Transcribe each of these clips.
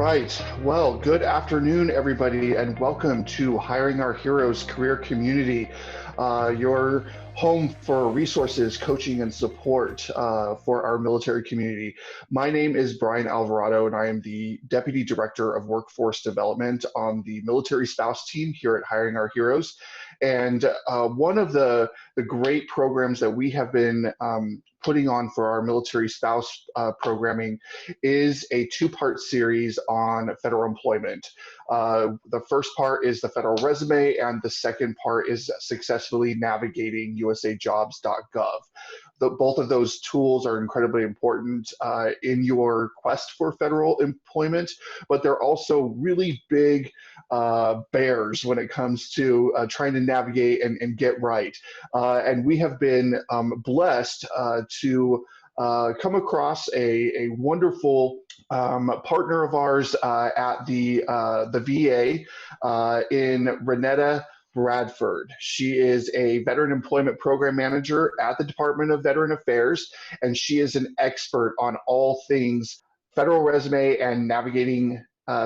right. Well, good afternoon, everybody, and welcome to Hiring Our Heroes Career Community, your home for resources, coaching, and support for our military community. My name is Brian Alvarado, and I am the Deputy Director of Workforce Development on the military spouse team here at Hiring Our Heroes. And one of the great programs that we have been putting on for our military spouse programming is a two-part series on federal employment. The first part is the federal resume, and the second part is successfully navigating USAJobs.gov. Both of those tools are incredibly important in your quest for federal employment, but they're also really big bears when it comes to trying to navigate and get right. And we have been blessed to come across a wonderful partner of ours at the VA in Renetta Bradford. She is a veteran employment program manager at the Department of Veteran Affairs, and she is an expert on all things federal resume and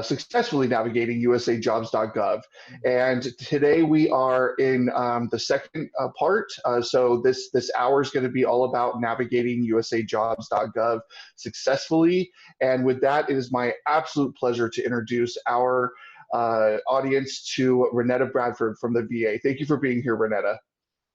successfully navigating USAJobs.gov. And today we are in the second part. So this hour is going to be all about navigating USAJobs.gov successfully. And with that, it is my absolute pleasure to introduce our audience to Renetta Bradford from the VA. Thank you for being here, Renetta.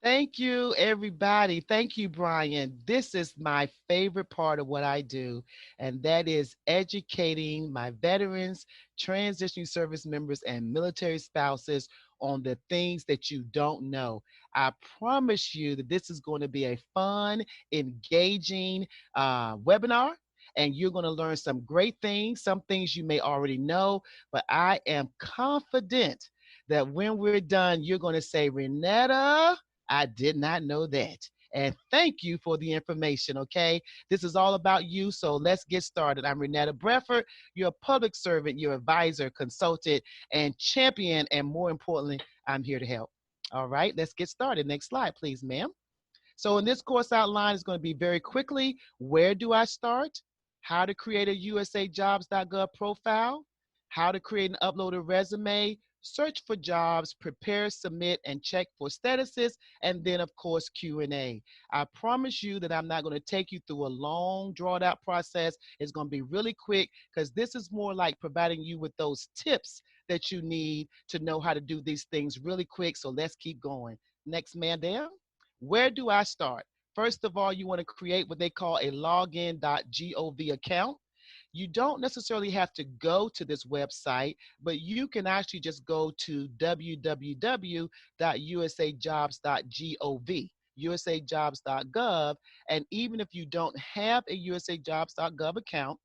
Thank you, everybody. Thank you, Brian. This is my favorite part of what I do, and that is educating my veterans, transitioning service members, and military spouses on the things that you don't know. I promise you that this is going to be a fun, engaging webinar. And you're going to learn some great things, some things you may already know, but I am confident that when we're done, you're going to say, Renetta, I did not know that. And thank you for the information, okay? This is all about you, so let's get started. I'm Renetta Bradford, your public servant, your advisor, consultant, and champion, and more importantly, I'm here to help. All right, let's get started. Next slide, please, ma'am. So in this course outline is going to be very quickly, where do I start? How to create a USAJobs.gov profile, how to create and upload a resume, search for jobs, prepare, submit, and check for statuses, and then of course Q&A. I promise you that I'm not going to take you through a long drawn out process. It's going to be really quick because this is more like providing you with those tips that you need to know how to do these things really quick. So let's keep going. Next man down. Where do I start? First of all, you want to create what they call a login.gov account. You don't necessarily have to go to this website, but you can actually just go to www.usajobs.gov, usajobs.gov, and even if you don't have a usajobs.gov account,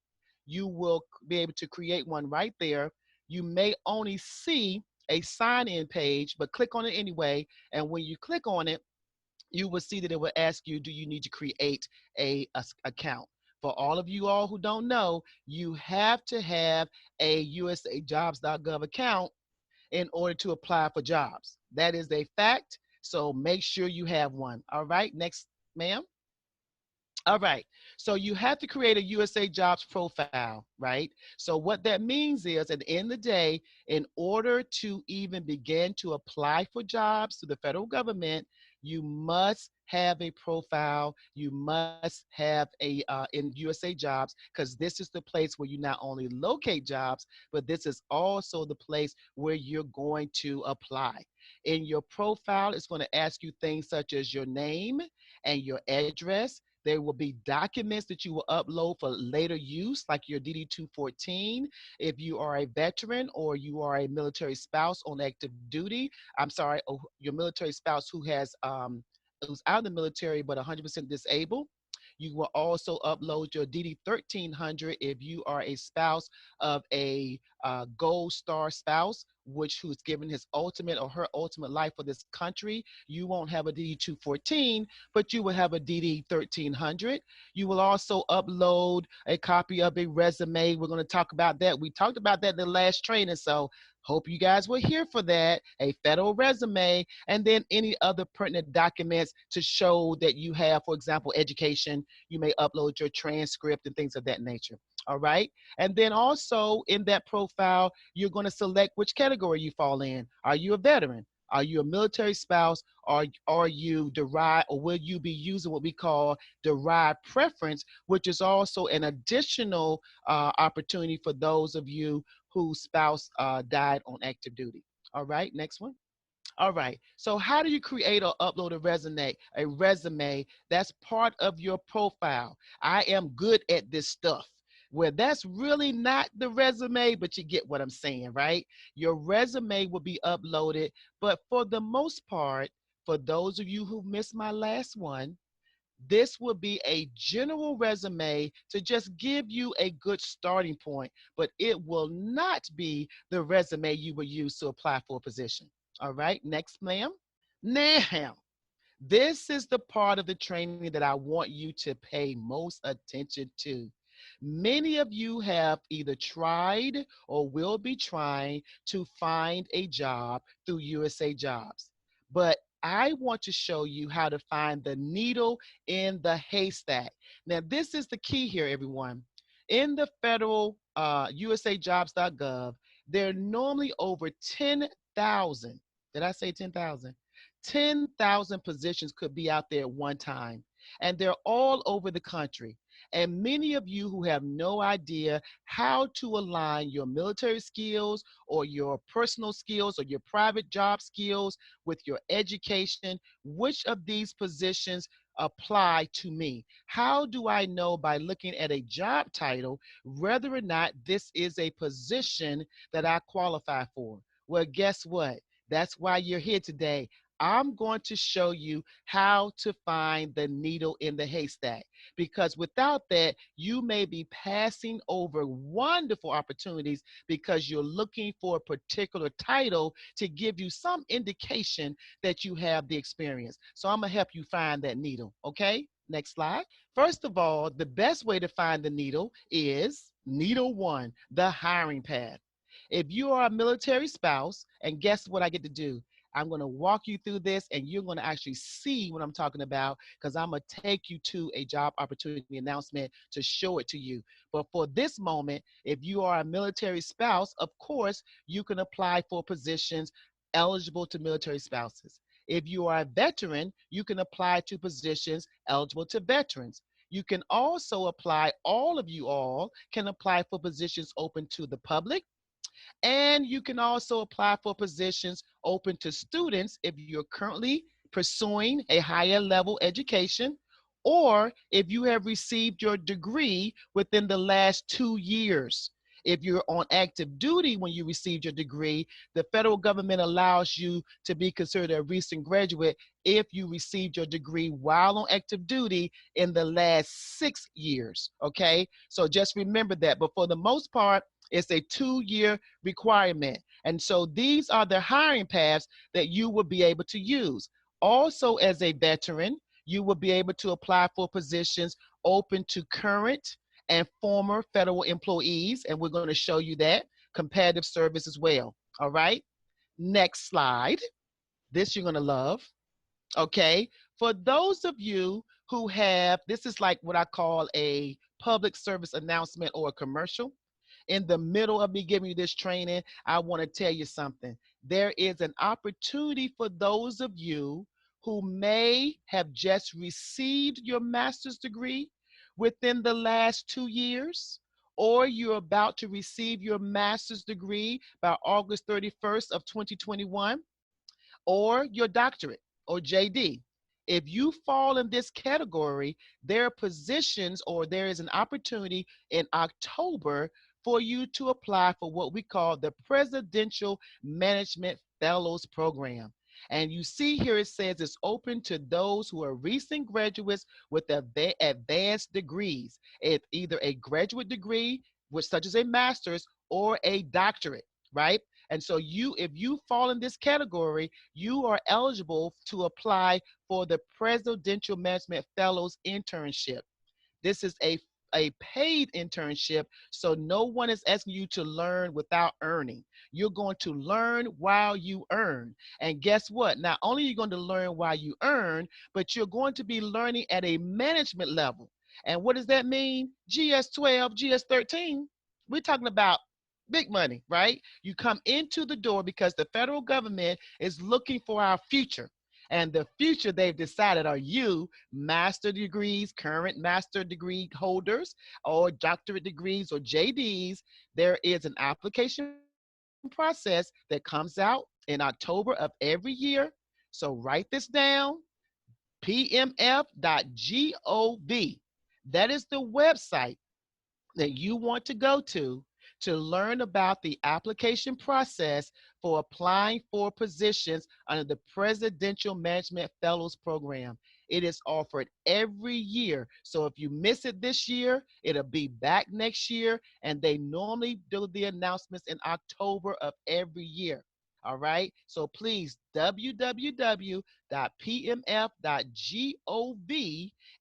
you will be able to create one right there. You may only see a sign-in page, but click on it anyway, and when you click on it, you will see that it will ask you, do you need to create a account? For all of you all who don't know, you have to have a USAJobs.gov account in order to apply for jobs. That is a fact, so make sure you have one. All right, next, ma'am. All right, so you have to create a USA Jobs profile, right? So what that means is at the end of the day, in order to even begin to apply for jobs to the federal government, you must have a profile, you must have a in USA Jobs, because this is the place where you not only locate jobs, but this is also the place where you're going to apply. In your profile, it's going to ask you things such as your name and your address. There will be documents that you will upload for later use, like your DD-214. If you are a veteran or you are a military spouse on active duty, your military spouse who's out of the military but 100% disabled. You will also upload your DD-1300 if you are a spouse of a Gold Star spouse, who's given his ultimate or her ultimate life for this country. You won't have a DD-214, but you will have a DD-1300. You will also upload a copy of a resume. We're going to talk about that. We talked about that in the last training, so Hope you guys were here for that. A federal resume, and then any other pertinent documents to show that you have, for example, education. You may upload your transcript and things of that nature. All right. And then also in that profile, you're going to select which category you fall in. Are you a veteran? Are you a military spouse? Are you derived, or will you be using what we call derived preference, which is also an additional opportunity for those of you whose spouse died on active duty. All right, next one. All right. So how do you create or upload a resume? A resume that's part of your profile. I am good at this stuff. Well, that's really not the resume, but you get what I'm saying, right? Your resume will be uploaded, but for the most part, for those of you who missed my last one, this will be a general resume to just give you a good starting point, but it will not be the resume you will use to apply for a position. All right, next, ma'am. Now, this is the part of the training that I want you to pay most attention to. Many of you have either tried or will be trying to find a job through USA Jobs. But I want to show you how to find the needle in the haystack. Now, this is the key here, everyone. In the federal USAJobs.gov, there are normally over 10,000. Did I say 10,000? 10,000 positions could be out there at one time, and they're all over the country. And many of you who have no idea how to align your military skills or your personal skills or your private job skills with your education, which of these positions apply to me? How do I know by looking at a job title whether or not this is a position that I qualify for? Well, guess what? That's why you're here today. I'm going to show you how to find the needle in the haystack, because without that, you may be passing over wonderful opportunities because you're looking for a particular title to give you some indication that you have the experience. So I'm going to help you find that needle. Okay, next slide. First of all, the best way to find the needle is needle one, the hiring path. If you are a military spouse, and guess what I get to do? I'm going to walk you through this, and you're going to actually see what I'm talking about, because I'm going to take you to a job opportunity announcement to show it to you. But for this moment, if you are a military spouse, of course, you can apply for positions eligible to military spouses. If you are a veteran, you can apply to positions eligible to veterans. You can also apply, all of you all can apply for positions open to the public, and you can also apply for positions open to students if you're currently pursuing a higher level education, or if you have received your degree within the last 2 years. If you're on active duty when you received your degree, the federal government allows you to be considered a recent graduate if you received your degree while on active duty in the last 6 years. Okay, so just remember that. But for the most part, it's a 2-year requirement. And so these are the hiring paths that you will be able to use. Also, as a veteran, you will be able to apply for positions open to current and former federal employees. And we're going to show you that competitive service as well. All right. Next slide. This you're going to love. Okay. For those of you who have, this is like what I call a public service announcement or a commercial. In the middle of me giving you this training, I want to tell you something. There is an opportunity for those of you who may have just received your master's degree within the last 2 years, or you're about to receive your master's degree by August 31st of 2021, or your doctorate or JD. If you fall in this category, there are positions, or there is an opportunity in October for you to apply for what we call the Presidential Management Fellows Program. And you see here it says it's open to those who are recent graduates with advanced degrees. It's either a graduate degree, which such as a master's, or a doctorate, right? And so if you fall in this category, you are eligible to apply for the Presidential Management Fellows internship. This is a a paid internship, so no one is asking you to learn without earning. You're going to learn while you earn. And guess what? Not only are you going to learn while you earn, but you're going to be learning at a management level. And what does that mean? GS-12, GS-13. We're talking about big money, right? You come into the door because the federal government is looking for our future. And the future they've decided are you, master degrees, current master degree holders, or doctorate degrees or JDs. There is an application process that comes out in October of every year. So write this down, pmf.gov. That is the website that you want to go to learn about the application process for applying for positions under the Presidential Management Fellows Program. It is offered every year. So if you miss it this year, it'll be back next year. And they normally do the announcements in October of every year. All right. So please, www.pmf.gov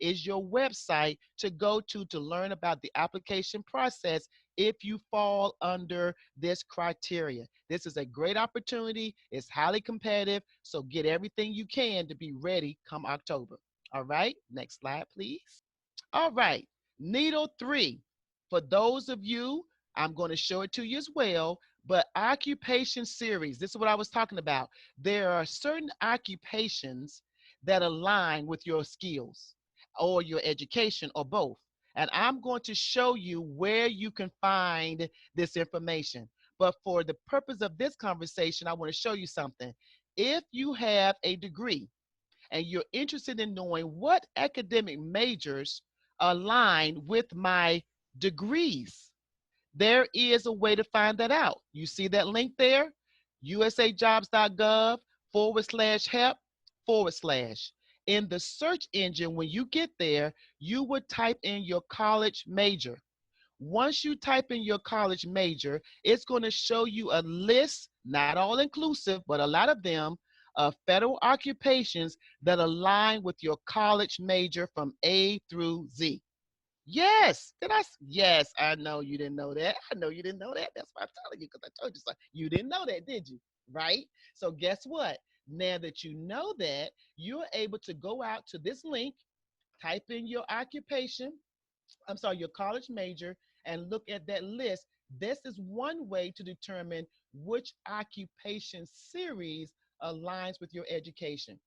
is your website to go to learn about the application process if you fall under this criteria. This is a great opportunity. It's highly competitive. So get everything you can to be ready come October. All right. Next slide, please. All right. Needle 3. For those of you, I'm going to show it to you as well, but occupation series. This is what I was talking about. There are certain occupations that align with your skills or your education or both. And I'm going to show you where you can find this information. But for the purpose of this conversation, I want to show you something. If you have a degree and you're interested in knowing what academic majors align with my degrees, there is a way to find that out. You see that link there? USAJobs.gov /help/. In the search engine, when you get there, you would type in your college major. Once you type in your college major, it's going to show you a list, not all inclusive, but a lot of them, of federal occupations that align with your college major from A through Z. Yes, yes, I know you didn't know that. I know you didn't know that. That's why I'm telling you, because I told you so. You didn't know that, did you? Right? So guess what? Now that you know that, you're able to go out to this link, type in your occupation, your college major, and look at that list. This is one way to determine which occupation series aligns with your education.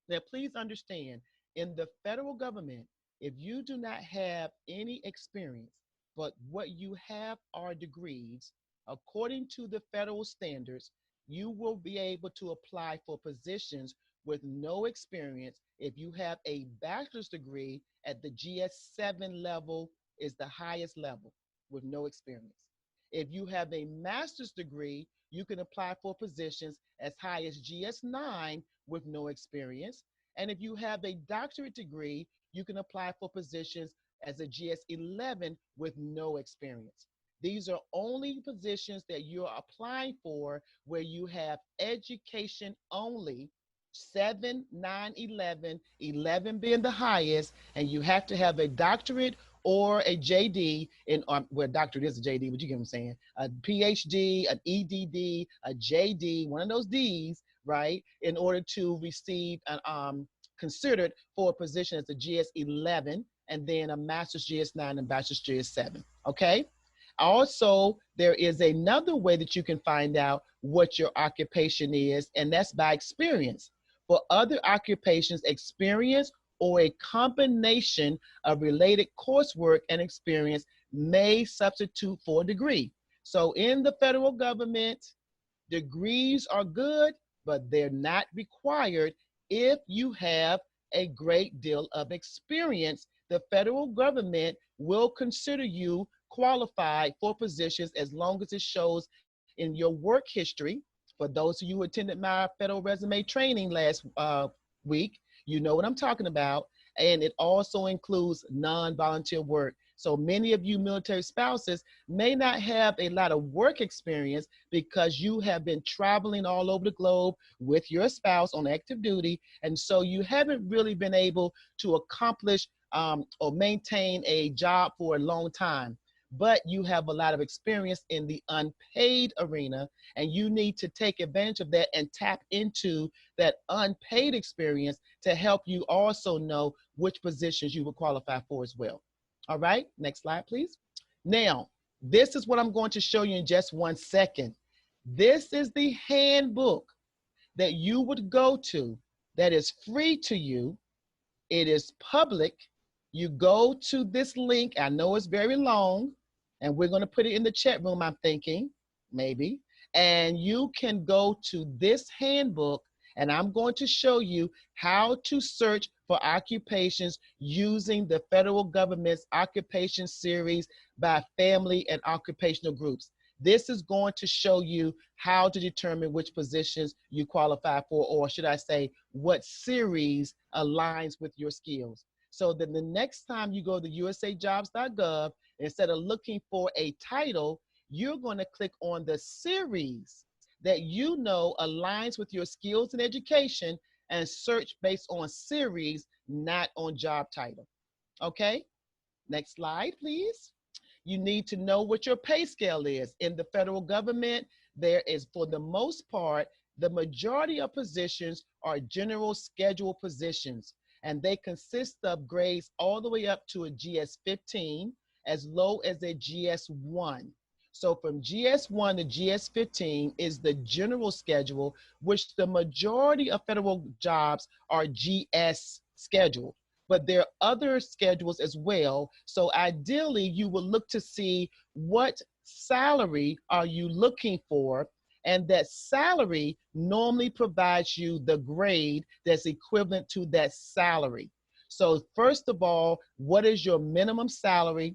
Now, please understand, in the federal government, if you do not have any experience, but what you have are degrees, according to the federal standards, you will be able to apply for positions with no experience. If you have a bachelor's degree at the GS-7 level is the highest level with no experience. If you have a master's degree, you can apply for positions as high as GS-9 with no experience. And if you have a doctorate degree, you can apply for positions as a GS-11 with no experience. These are only positions that you're applying for where you have education only, 7, 9, 11, 11 being the highest, and you have to have a doctorate or a JD in, well, doctorate is a JD, but you get what I'm saying, a PhD, an EDD, a JD, one of those Ds, right, in order to receive an considered for a position as a GS-11 and then a master's GS-9 and bachelor's GS-7, okay? Also, there is another way that you can find out what your occupation is, and that's by experience. For other occupations, experience or a combination of related coursework and experience may substitute for a degree. So in the federal government, degrees are good, but they're not required if you have a great deal of experience. The federal government will consider you qualified for positions as long as it shows in your work history. For those of you who attended my federal resume training last week, you know what I'm talking about. And it also includes non-volunteer work. So many of you military spouses may not have a lot of work experience because you have been traveling all over the globe with your spouse on active duty. And so you haven't really been able to accomplish or maintain a job for a long time, but you have a lot of experience in the unpaid arena, and you need to take advantage of that and tap into that unpaid experience to help you also know which positions you will qualify for as well. All right, next slide, please. Now, this is what I'm going to show you in just 1 second. This is the handbook that you would go to that is free to you. It is public. You go to this link. I know it's very long, and we're going to put it in the chat room, I'm thinking, maybe. And you can go to this handbook, and I'm going to show you how to search for occupations using the federal government's occupation series by family and occupational groups. This is going to show you how to determine which positions you qualify for, or should I say, what series aligns with your skills. So then the next time you go to USAJobs.gov, instead of looking for a title, you're going to click on the series that you know aligns with your skills and education and search based on series, not on job title. Okay, next slide, please. You need to know what your pay scale is. In the federal government, there is, for the most part, the majority of positions are general schedule positions, and they consist of grades all the way up to a GS-15, as low as a GS-1. So from GS-1 to GS-15 is the general schedule, which the majority of federal jobs are GS scheduled. But there are other schedules as well. So ideally, you will look to see what salary are you looking for, and that salary normally provides you the grade that's equivalent to that salary. So first of all, what is your minimum salary?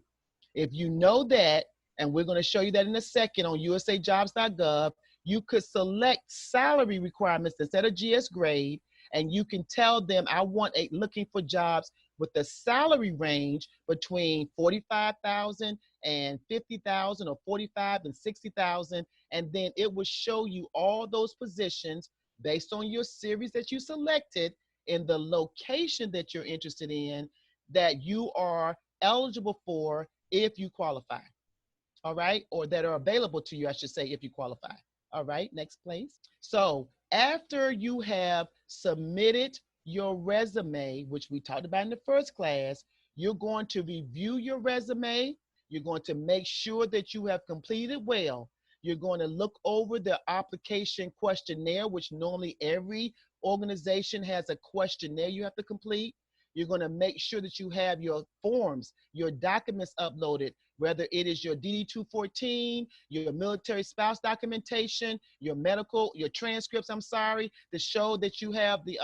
If you know that, and we're going to show you that in a second on USAJobs.gov, you could select salary requirements instead of GS grade, and you can tell them, I want looking for jobs with the salary range between 45,000 and 50,000, or 45 and 60,000, and then it will show you all those positions based on your series that you selected in the location that you're interested in that you are eligible for if you qualify. All right, or that are available to you, I should say, if you qualify. All right, next please. So after you have submitted your resume, which we talked about in the first class, you're going to review your resume. You're going to make sure that you have completed well. You're going to look over the application questionnaire, which normally every organization has a questionnaire you have to complete. You're going to make sure that you have your forms, your documents uploaded, whether it is your DD-214, your military spouse documentation, your medical, your transcripts, to show that you have the,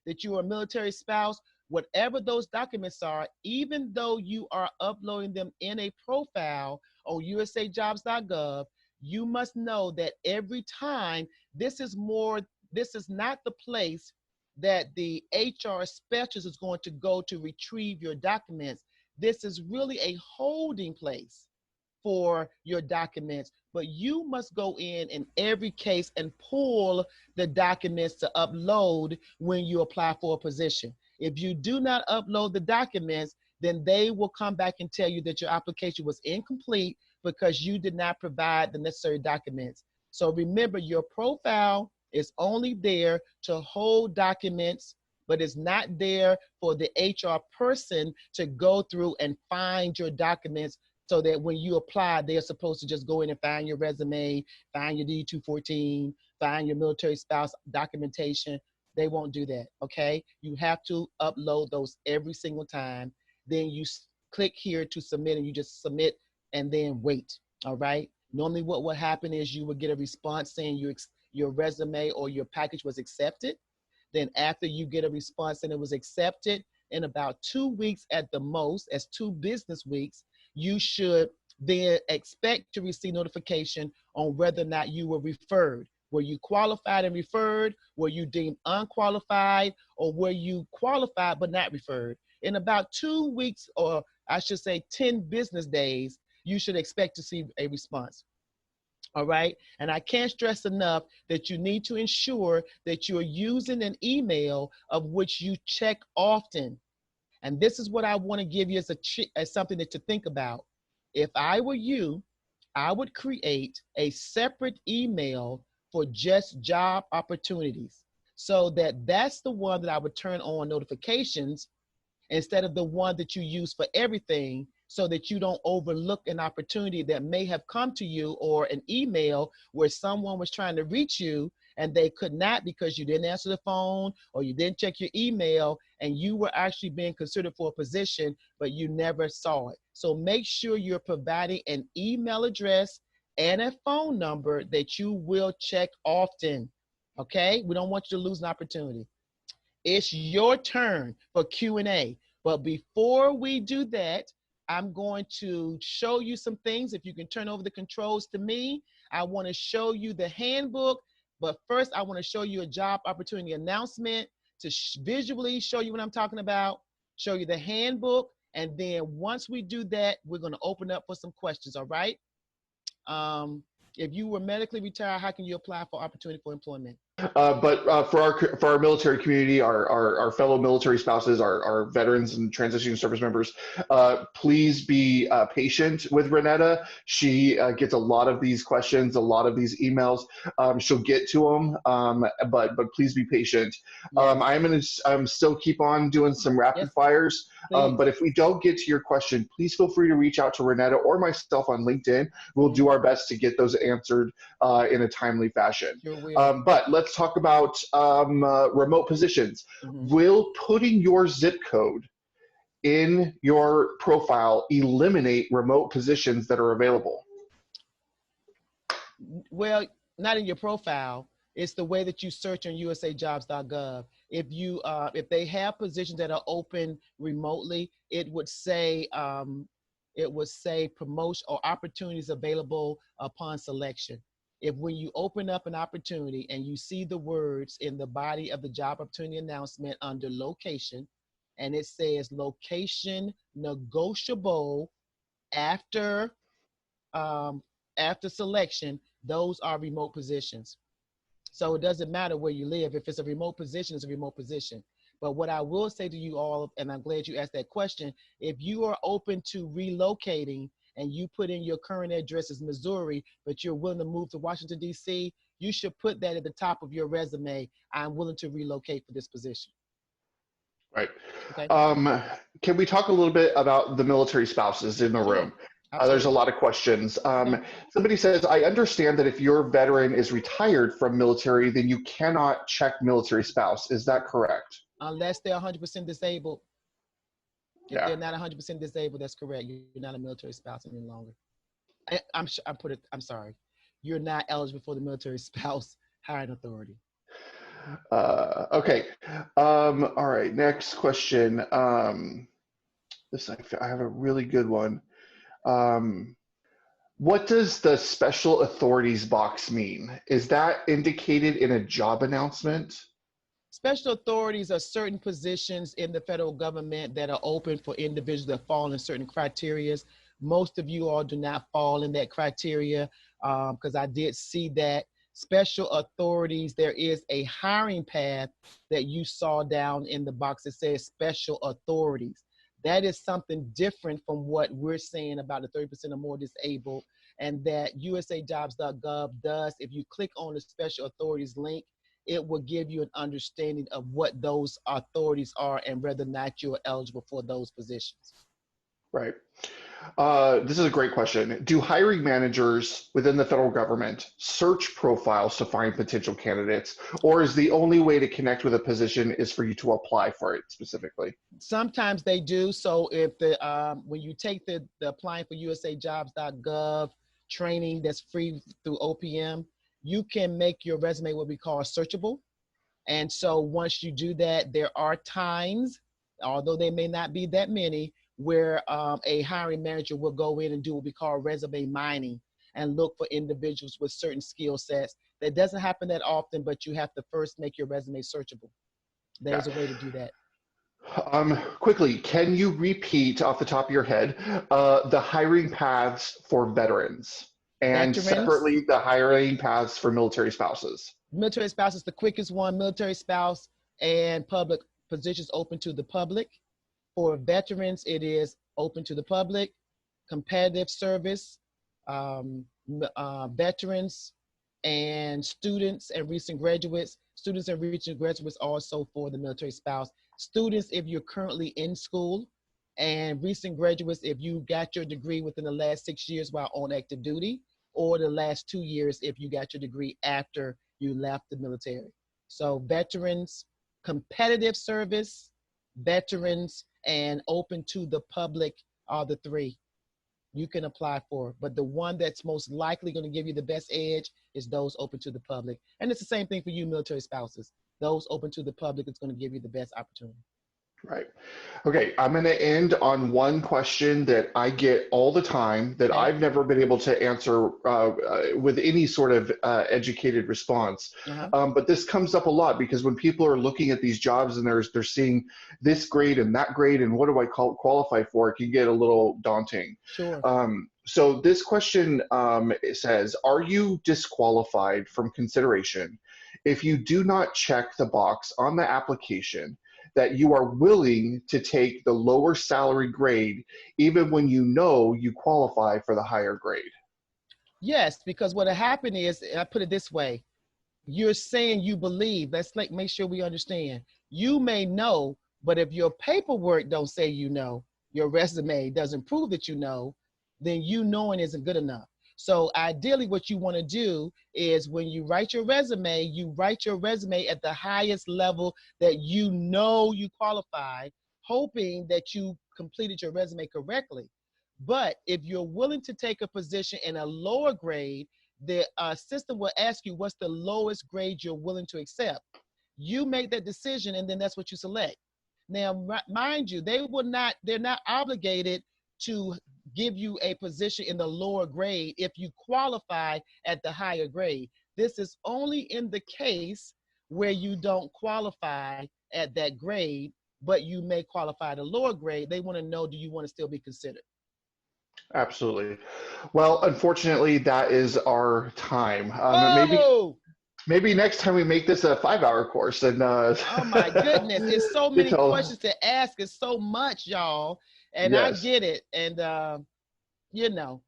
that you are a military spouse. Whatever those documents are, even though you are uploading them in a profile on USAJobs.gov, you must know that every time, this is not the place that the HR specialist is going to go to retrieve your documents. This is really a holding place for your documents, but you must go in every case and pull the documents to upload when you apply for a position. If you do not upload the documents, then they will come back and tell you that your application was incomplete because you did not provide the necessary documents. So remember, your profile is only there to hold documents, but it's not there for the HR person to go through and find your documents, so that when you apply, they're supposed to just go in and find your resume, find your D-214, find your military spouse documentation. They won't do that, okay? You have to upload those every single time. Then you click here to submit, and you just submit and then wait, all right? Normally what will happen is you will get a response saying your resume or your package was accepted. Then after you get a response and it was accepted, in about 2 weeks at the most, as 2 business weeks, you should then expect to receive notification on whether or not you were referred. Were you qualified and referred? Were you deemed unqualified? Or were you qualified but not referred? In about 2 weeks, or I should say 10 business days, you should expect to see a response. All right. And I can't stress enough that you need to ensure that you're using an email of which you check often. And this is what I want to give you as something to think about. If I were you, I would create a separate email for just job opportunities, so that's the one that I would turn on notifications instead of the one that you use for everything, so that you don't overlook an opportunity that may have come to you, or an email where someone was trying to reach you and they could not because you didn't answer the phone or you didn't check your email, and you were actually being considered for a position, but you never saw it. So make sure you're providing an email address and a phone number that you will check often. Okay? We don't want you to lose an opportunity. It's your turn for Q&A. But before we do that, I'm going to show you some things. If you can turn over the controls to me, I want to show you the handbook. But first, I want to show you a job opportunity announcement to visually show you what I'm talking about, show you the handbook. And then once we do that, we're going to open up for some questions, all right? If you were medically retired, how can you apply for opportunity for employment? But for our military community, our fellow military spouses, our veterans and transitioning service members, please be patient with Renetta. She gets a lot of these questions, a lot of these emails. She'll get to them, but please be patient. Yes. I'm still keep on doing some rapid fires. But if we don't get to your question, please feel free to reach out to Renetta or myself on LinkedIn. We'll do our best to get those answered in a timely fashion. Sure. But let's talk about remote positions. Will putting your zip code in your profile eliminate remote positions that are available? Well, not in your profile. It's the way that you search on USAJobs.gov. If they have positions that are open remotely, it would say promotion or opportunities available upon selection. If when you open up an opportunity and you see the words in the body of the job opportunity announcement under location, and it says location negotiable after selection, those are remote positions. So it doesn't matter where you live. If it's a remote position, it's a remote position. But what I will say to you all, and I'm glad you asked that question, if you are open to relocating and you put in your current address as Missouri, but you're willing to move to Washington, D.C., you should put that at the top of your resume. I'm willing to relocate for this position. Right. Okay. Can we talk a little bit about the military spouses in the room? There's a lot of questions. Somebody says, I understand that if your veteran is retired from military, then you cannot check military spouse. Is that correct? Unless they're 100% disabled. If they're not 100% disabled, that's correct. You're not a military spouse any longer. I'm sorry. You're not eligible for the military spouse hiring authority. Okay. All right. Next question. I have a really good one. What does the special authorities box mean? Is that indicated in a job announcement? Special authorities are certain positions in the federal government that are open for individuals that fall in certain criteria. Most of you all do not fall in that criteria because I did see that. Special authorities, there is a hiring path that you saw down in the box that says special authorities. That is something different from what we're saying about the 30% or more disabled, and that USAJobs.gov does. If you click on the special authorities link, it will give you an understanding of what those authorities are and whether or not you're eligible for those positions. Right. This is a great question. Do hiring managers within the federal government search profiles to find potential candidates, or is the only way to connect with a position is for you to apply for it specifically? Sometimes they do. So if when you take the applying for USAJobs.gov training that's free through OPM, you can make your resume what we call searchable. And so once you do that, there are times, although they may not be that many, where a hiring manager will go in and do what we call resume mining and look for individuals with certain skill sets. That doesn't happen that often, but you have to first make your resume searchable. There's a way to do that. Quickly, can you repeat off the top of your head the hiring paths for veterans and separately the hiring paths for military spouses? Military spouse is the quickest one. Military spouse and public positions open to the public. For veterans, it is open to the public, competitive service, veterans and students and recent graduates. Students and recent graduates also for the military spouse. Students, if you're currently in school, and recent graduates, if you got your degree within the last 6 years while on active duty, or the last 2 years if you got your degree after you left the military. So veterans, competitive service, veterans, and open to the public are the three you can apply for. But the one that's most likely going to give you the best edge is those open to the public. And it's the same thing for you military spouses. Those open to the public is going to give you the best opportunity. Right. Okay, I'm going to end on one question that I get all the time that Okay. I've never been able to answer with any sort of educated response. But this comes up a lot because when people are looking at these jobs and they're seeing this grade and that grade and what do I qualify for, it can get a little daunting. Sure. So this question says, are you disqualified from consideration if you do not check the box on the application that you are willing to take the lower salary grade even when you know you qualify for the higher grade? Yes, because what happened is, I put it this way, you're saying you believe. Let's make sure we understand. You may know, but if your paperwork don't say you know, your resume doesn't prove that you know, then you knowing isn't good enough. So ideally what you want to do is when you write your resume at the highest level that you know you qualify, hoping that you completed your resume correctly. But if you're willing to take a position in a lower grade, the system will ask you what's the lowest grade you're willing to accept. You make that decision and then that's what you select. Now, mind you, they're not obligated to give you a position in the lower grade if you qualify at the higher grade. This is only in the case where you don't qualify at that grade, but you may qualify at a lower grade. They want to know, do you want to still be considered? Absolutely. Well, unfortunately, that is our time. Oh! Maybe next time we make this a 5-hour course and Oh my goodness, it's so get many to, questions to ask. It's so much, y'all. And I yes, get it. And you know,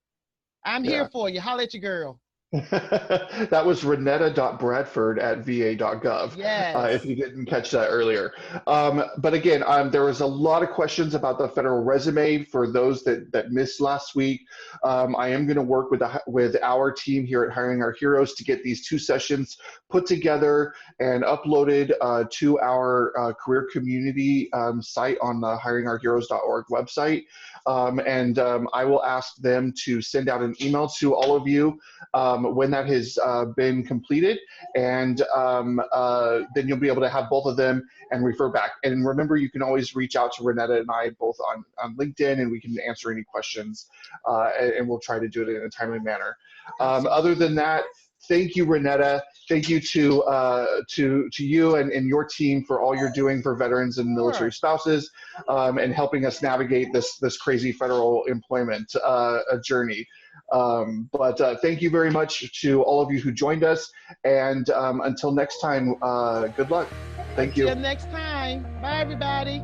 I'm here yeah. for you. Holla at your girl. That was renetta.bradford@va.gov, if Yes. you didn't catch that earlier. But again, there was a lot of questions about the federal resume for those that missed last week. I am going to work with our team here at Hiring Our Heroes to get these 2 sessions put together and uploaded to our career community site on the hiringourheroes.org website. I will ask them to send out an email to all of you when that has been completed, and then you'll be able to have both of them and refer back. And remember, you can always reach out to Renetta and I both on LinkedIn, and we can answer any questions, and we'll try to do it in a timely manner. Other than that, thank you, Renetta. Thank you to you and your team for all you're doing for veterans and military spouses, and helping us navigate this crazy federal employment journey. But thank you very much to all of you who joined us. And until next time, good luck. Thank you. Until next time. Bye, everybody.